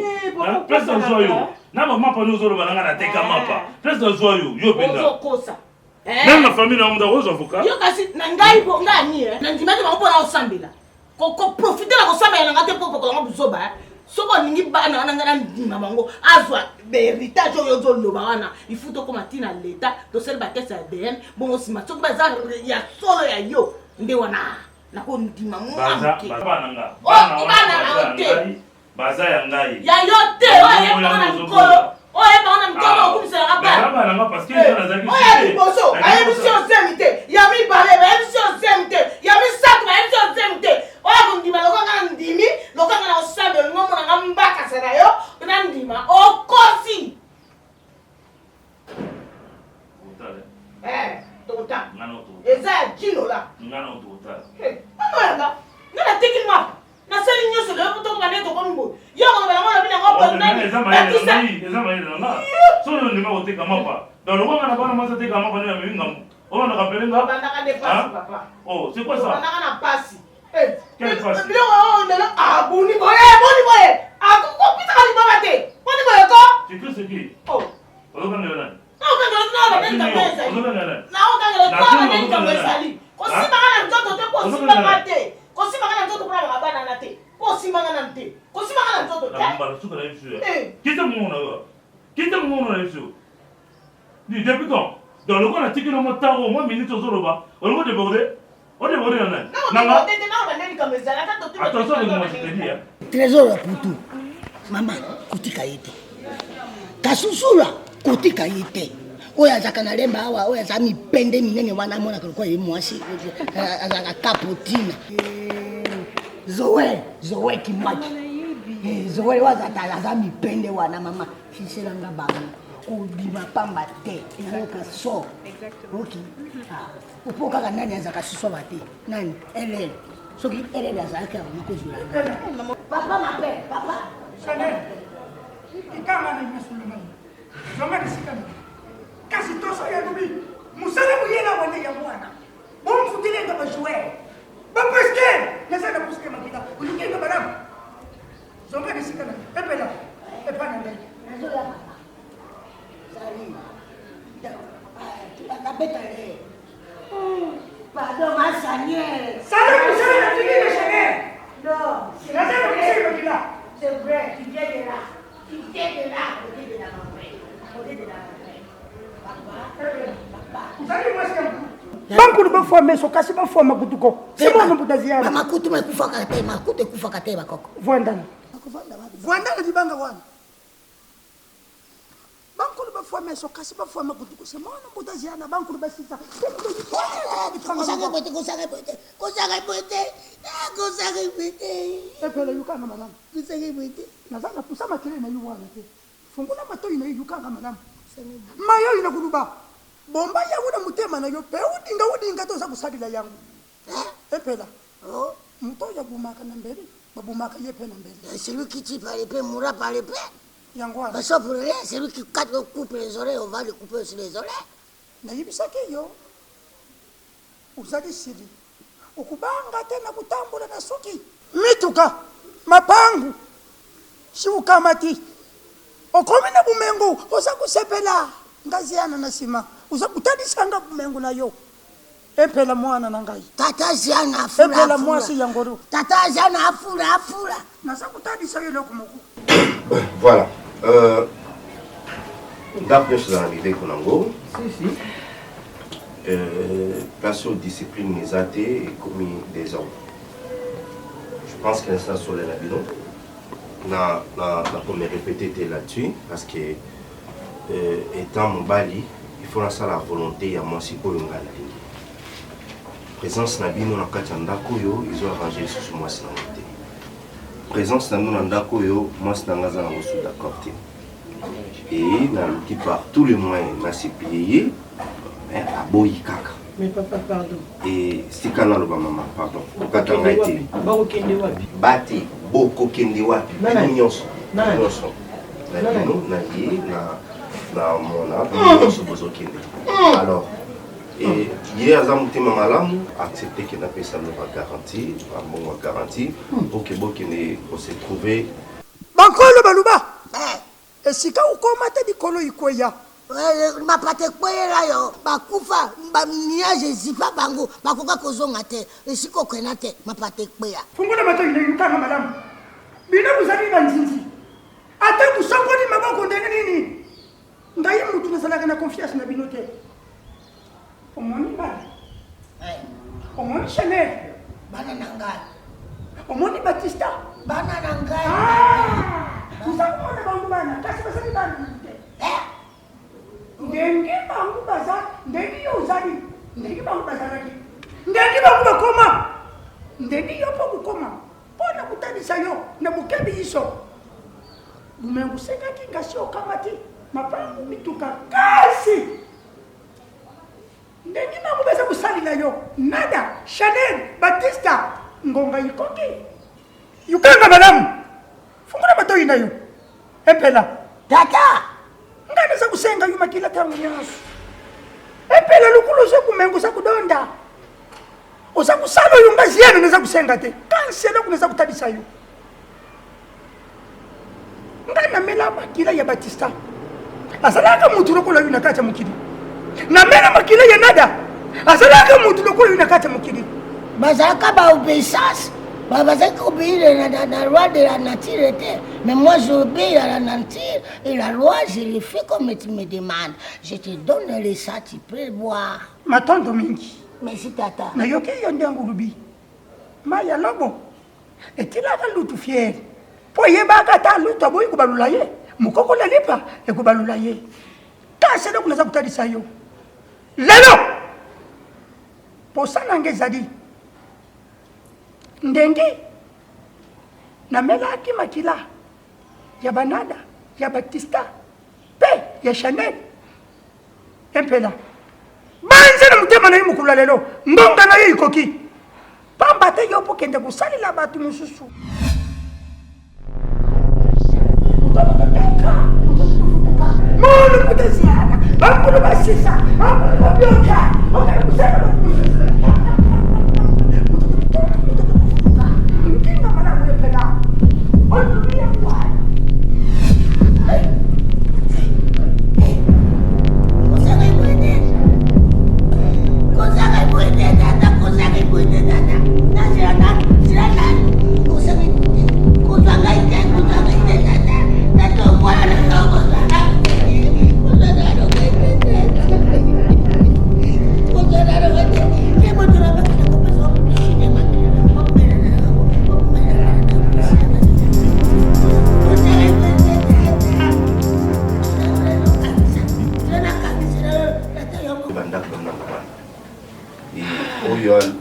Place dans joyau. Na maman pa nous balanga na teka mapa. Place dans joyau, yo benda. Ozokosa. Même la famille na munda aux avocats. Yo kasi na ngai bo ngani na ndimaki ba mpona osambela. Ko profiter la kosambela ngate popo ko ngabuzoba. Soko ningi bana wana ngana ndima bango azwa héritage yo zo loba wana il faut to koma tina leta to sel ba test ADN bongo sima soko baza ya solo ya yo nde wana na ko ndima mu bana baza ya ngai ya yo te bana mkolo bana mkolo okumisa bana parce que ça nazaki oya liboso ayi mission semite ya mi bare ba mission semite ya mi sak ba mission semite oya kundima lokanga ndimi lokanga na osabe ngomo na ngambaka sana yo na ndima okosi tota ngano to eza jino la ngano tota ngana ngana tiki mwa na seli nyoso le puto ko baneto ko mbo yo ko bala ngona bina ngo bonna eza mayi na so yo ndima ko teka mapa dans le moment na bana masa teka mapa na minga on a rappelé nga banda ka dépasse papa oh c'est quoi ça banda ka na passe quelle passe bilo on na boni boye ko pita ka libaba te boni boye ko tu peux ce qui oh on va ngana na ko simanga na nzoto te ko simanga te ko simanga na nzoto kuna bana na te ko simanga na te ko simanga na nzoto te mbala suka na yesu kita mona yesu ni depuis quand dans le coin la tiki no motaro moi minute ozoloba on va déborder nanga attention de moi je te dis trésor pour tout maman kutika yete kasusula kutika yete oyo azaka na lemba awa oyo aza mipende minene wana amonaka lokola ye mwasi azaka kapotina zoe kimaki zoe oyo aza mipende wana mama fiselanga bango kobima pamba te ezoyoka so oki opo kaka nani azalaka sisoba te nani elele soki elele azalaki avama kozula papa mape papa ikanga na imesulumani zonga nisikana kasi toso ya nubi musala muyena wande ya mwana bomfutilenda bajouer bapreske nasana puske makita ulikenga baramu zonga nisikana epela epana ndai pardon, ma Chanel. Ça va, vous savez la fille de Chanel? Non. C'est la seule qui est là. C'est vrai, tu viens de là. Tu viens de là, à côté de la maman. À côté de la maman. Papa. Vous allez voir ce qu'il y a. Banku ba fo meso kasi ba fo makutuko. Simo no budaziana. Makutu mekufa kate, makutu kufa kate bakoko. Vuandana. Vuandana di banga wana. Banku ba fo meso kasi ba fo makutuko. Simo no budaziana banku ba sita. Kosage pete. Epela yukanga madam. Kosage pete. Nazana kusama kile na yuwana te. Fungula matoi na yukanga madam. Mayo ina kuluba. Bomba ya una mutema na yo pe udinga to za kusalila yangu. Epela. Oh, mtoya bumaka na mbele. Babumaka yepe na mbele. Celui qui tue par l'épée mourra par l'épée. Yangwa. Parce que pour rien, celui qui coupe les oreilles, on va le couper aussi les oreilles. Na yibisake yo. Uzali siri. Ukubanga tena kutambula na suki. Mituka. Mapangu. Shiukamati. Okomina bumengu. Oza kusepela. Ngaziana na sima. Uza kutadisanga bumengu na yo. Epela mwana na ngai. Tata ziana afura. Epela mwasi yangoru. Tata ziana afura. Nasa kutadisa yo lokumoku. Voilà. D'après ce qu'on a arrivé Konango. Si. Place aux disciplines les athées et commis des hommes. Je pense qu'il y a ça sur les labyrinthes. Na pour me répéter là-dessus parce que étant mon bali, il faut lancer la volonté il y a moi si pour le ngala. Présence nabino na kachanda koyo ils ont arrangé sur moi c'est la présence nabino na ndako yo moi c'est dans ngaza na reçu d'accord et na qui par tous les moyens na sipier mais aboyi kaka. Mais papa pardon. Et si kana lo maman pardon. Okatanga été. Bakokende wapi? Bati boko kende wapi? Nyonso. Nani? Nyonso. Na mona nyonso bozo kende. Alors et hier azamutema malamu accepter que na pesa no va garantie, un bon garantie pour que bokende on se trouver. Bankolo baluba. Esika ukoma te dikolo ikweya. Mapate kwela yo bakufa bamnia Jésus pa bango bakoka kozonga te esiko kwena te mapate kweya. Fungula mato ine yukanga madam. Bina kuzali banzinzi. Ate kusongoni maboko ndenge nini? Ngai mutu nasalaka na confiance na bino te. Omoni ba. Omoni Chanel. Bana nangai. Omoni Batista. Bana nangai. Kusangona bangu bana. Kasi basali bana. Ndenge bangu baza. Ndenge yo uzali. Ndenge bangu bazalaki. Ndenge bangu bakoma. Ndenge yo po kukoma. Pona kutanisa yo. Na bukebi iso. Bumengu sekaki ngasi okamati. Mapangu mituka kasi. Ndenge bangu baza kusalila yo. Nada. Chanel. Batista. Ngonga ikoki. Yukanga madam. Fungula matoi na yo. Epela. Tata. Ngana za kusenga yuma kila tangu nyasu. Epela lukulu za kumengu za kudonda. Oza kusalo yunga ziana neza kusenga te. Kanselo kuneza kutadisa yo. Ngana mela makila ya Batista. Asalaka mutu lokola yuna kata mukidi. Na mela makila ya Nada. Asalaka mutu lokola yuna kata mukidi. Bazaka ba obéissance. Bazaka obéir la loi de la nature. Mais moi j'obéis à la nature et la loi je le fais comme tu me demandes. Je te donne le sang, tu peux boire. Matondo mingi. Merci tata. Na yoke yonde ngulubi. Maya lobo. Etila ka lutu fier. Po yeba ka ta lutu aboyi kubalula ye. Mukoko la lipa e kubalula ye. Ta selo kunaza kutadisa yo. Lelo. Posana ngezadi. Ndenge. Na mela aki makila. Ya Banada, ya Batista. Pe. ya Chanel empela banze na mutema na ye mokolo lelo mbonga na ye ikoki pamba te yo pokende kosalela bato mosusu molo kutasiana bamolo basisa bamolo babyoka okakusala mkinga mwana mwepela olulia mwana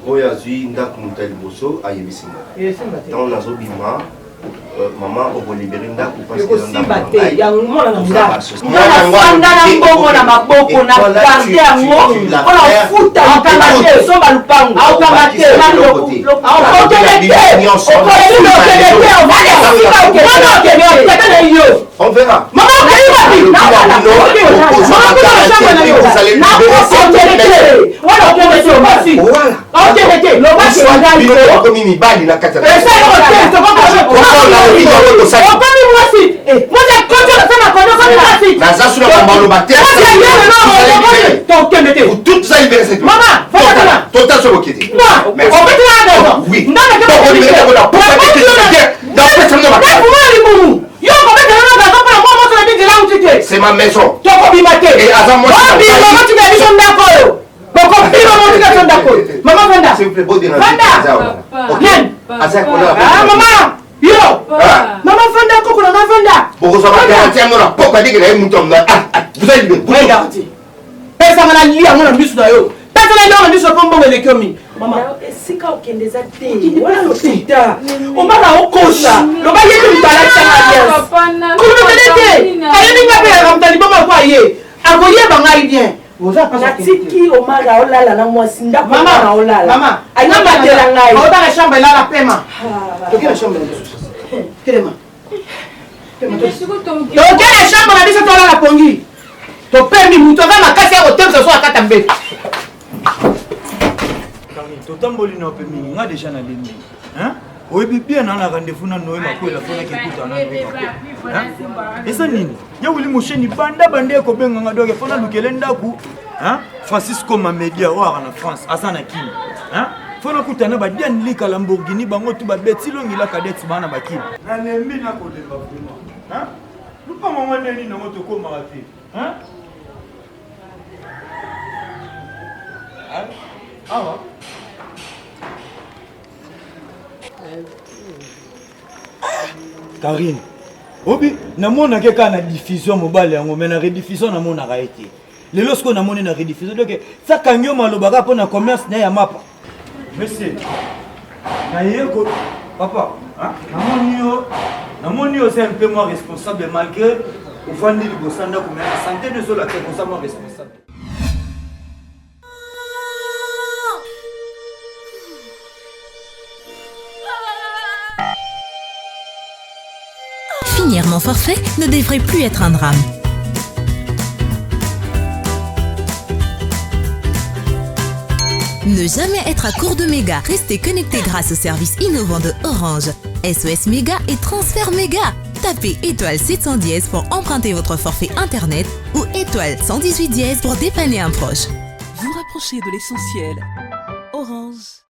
oyo azwi ndako moto ya liboso ayebisinga ntango nazobima mama okolibere ndako fanda na mbongo na maboko na kante yango mpona ofuta okanga te somba lupango aokanga te okokende te okoleli okende te okende na yo on verra mama okeli wapi wana okende te obasi okende te lobasi okomi mibali na kati okomi mwasi mwasi akoto nasana kono okomi mwasi naza suna komaloba te tokende te tout ça libéré cette mama fotana total sur okete obetela na oui ndana ko libéré ko na pourquoi tu te dans cette chambre ba fuma libumu yo ko betela na gazo para mo mo na ndela utite c'est ma maison toko bimate et azam moi bi mama tu ga biso ndako yo boko bima mo tu ga ndako mama vanda s'il vous plaît beau déranger nen azak ko la mama yo mama vanda ko kuna vanda boko so ba garantie ngora pourquoi dire que les moutons vous allez libérer garantie pesa ngana lia ngona biso na yo pesa na yo biso pombo elekomi mama esika okendeza te wala lotita omala okosha loba yetu mitala changa kuma telete ayeni ngabe ya mtali baba kwa ye akoyeba ngai bien natiki omara olala na mwasi ndako na olala mama aina matela ngai ota na shamba ilala pema tokina shamba kelema tokina shamba na biso tolala pongi topembi mutu aza makasi ya kotemisa so akata mbeto totamboli na ope mingi nga deja na lembi oyebi bien na na rendez-vous na noye makwela mpona kekutana eza nini ya wili mosheni banda ekobenganga doke mpona lukele ndaku francisco mamedia oyo aka na france aza na kini mpona kutana badian lika lamborghini bango tu babeti longila kadeti baa na bakini nalembi nakolemba vraimen lupanga mwa ndeni nango tokomaka te awa Karine obi namonake kaka na diffusion mobile yango mais na rediffusion namonaka ye te lelo sikoyo namoni na rediffusion donc sakangi yo malobaka mpo na commerce na ya mapa monsieur naye ko papa namoni yo c'est un peu moins responsable malgré ovandi liboso ndako mais la santé de sola te koza moins responsable. Finir mon forfait ne devrait plus être un drame. Ne jamais être à court de mégas. Restez connecté grâce au service innovant de Orange. SOS Méga et Transfert Méga. Tapez étoile 710 pour emprunter votre forfait internet ou étoile 118 dièse pour dépanner un proche. Vous rapprochez de l'essentiel. Orange.